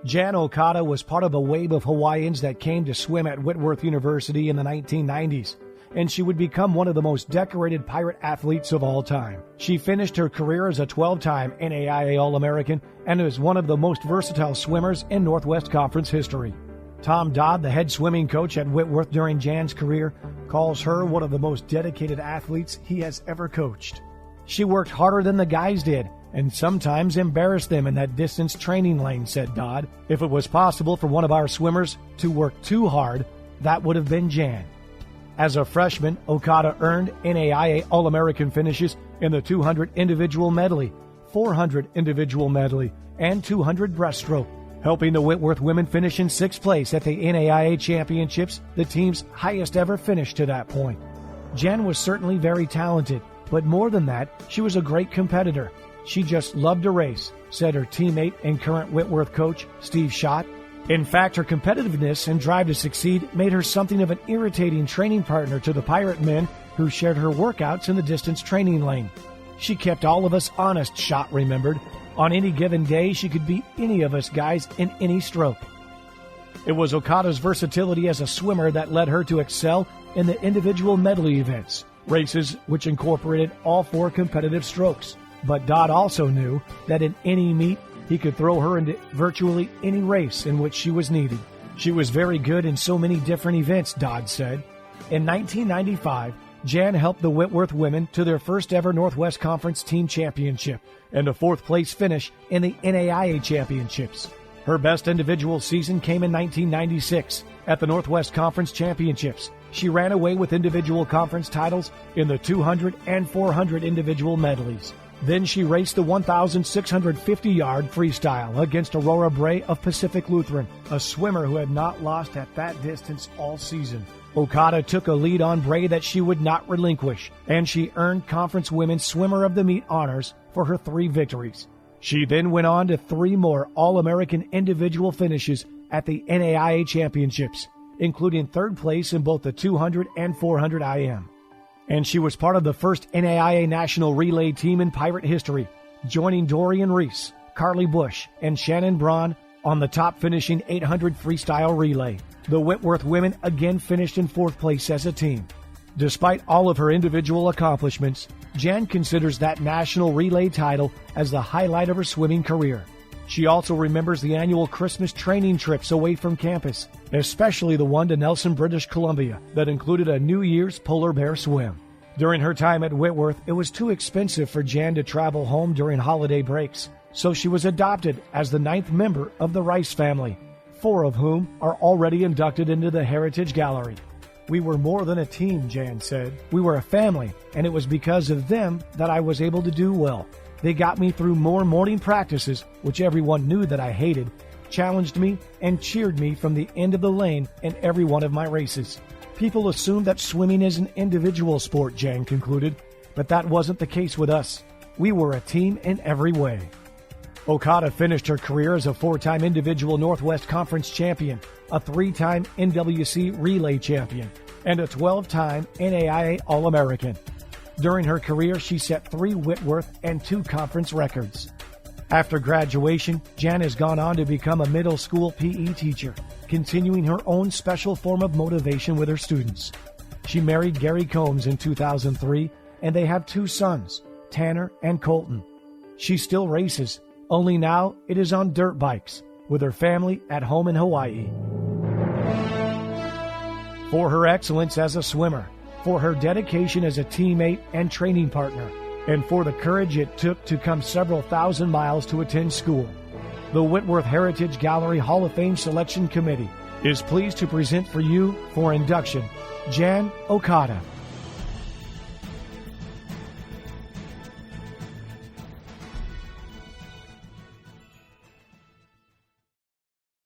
Jan Okada was part of a wave of Hawaiians that came to swim at Whitworth University in the 1990s, and she would become one of the most decorated pirate athletes of all time. She finished her career as a 12-time NAIA All-American and is one of the most versatile swimmers in Northwest Conference history. Tom Dodd, the head swimming coach at Whitworth during Jan's career, calls her one of the most dedicated athletes he has ever coached. She worked harder than the guys did, and sometimes embarrassed them in that distance training lane, said Dodd. If it was possible for one of our swimmers to work too hard, that would have been Jan. As a freshman, Okada earned NAIA All-American finishes in the 200 individual medley, 400 individual medley, and 200 breaststroke, helping the Whitworth women finish in 6th place at the NAIA Championships, the team's highest ever finish to that point. Jan was certainly very talented, but more than that, she was a great competitor. She just loved to race, said her teammate and current Whitworth coach, Steve Schott. In fact, her competitiveness and drive to succeed made her something of an irritating training partner to the pirate men who shared her workouts in the distance training lane. She kept all of us honest, Schott remembered. On any given day, she could beat any of us guys in any stroke. It was Okada's versatility as a swimmer that led her to excel in the individual medley events, races which incorporated all 4 competitive strokes. But Dodd also knew that in any meet, he could throw her into virtually any race in which she was needed. She was very good in so many different events, Dodd said. In 1995, Jan helped the Whitworth women to their first ever Northwest Conference team championship and a 4th place finish in the NAIA Championships. Her best individual season came in 1996 at the Northwest Conference Championships. She ran away with individual conference titles in the 200 and 400 individual medleys. Then she raced the 1,650-yard freestyle against Aurora Bray of Pacific Lutheran, a swimmer who had not lost at that distance all season. Okada took a lead on Bray that she would not relinquish, and she earned Conference Women's Swimmer of the Meet honors for her 3 victories. She then went on to 3 more All-American individual finishes at the NAIA Championships, including 3rd place in both the 200 and 400 IM. And she was part of the first NAIA national relay team in pirate history, joining Dorian Reese, Carly Bush, and Shannon Braun on the top finishing 800 freestyle relay. The Whitworth women again finished in 4th place as a team. Despite all of her individual accomplishments, Jan considers that national relay title as the highlight of her swimming career. She also remembers the annual Christmas training trips away from campus, especially the one to Nelson, British Columbia, that included a New Year's polar bear swim. During her time at Whitworth, it was too expensive for Jan to travel home during holiday breaks, so she was adopted as the 9th member of the Rice family, 4 of whom are already inducted into the Heritage Gallery. We were more than a team, Jan said. We were a family, and it was because of them that I was able to do well. They got me through more morning practices, which everyone knew that I hated, challenged me, and cheered me from the end of the lane in every one of my races. People assume that swimming is an individual sport, Jan concluded, but that wasn't the case with us. We were a team in every way. Okada finished her career as a 4-time individual Northwest Conference champion, a 3-time NWC relay champion, and a 12-time NAIA All-American. During her career, she set 3 Whitworth and 2 conference records. After graduation, Jan has gone on to become a middle school PE teacher, continuing her own special form of motivation with her students. She married Gary Combs in 2003, and they have 2 sons, Tanner and Colton. She still races, only now it is on dirt bikes, with her family at home in Hawaii. For her excellence as a swimmer, for her dedication as a teammate and training partner, and for the courage it took to come several thousand miles to attend school, the Whitworth Heritage Gallery Hall of Fame Selection Committee is pleased to present for you, for induction, Jan Okada.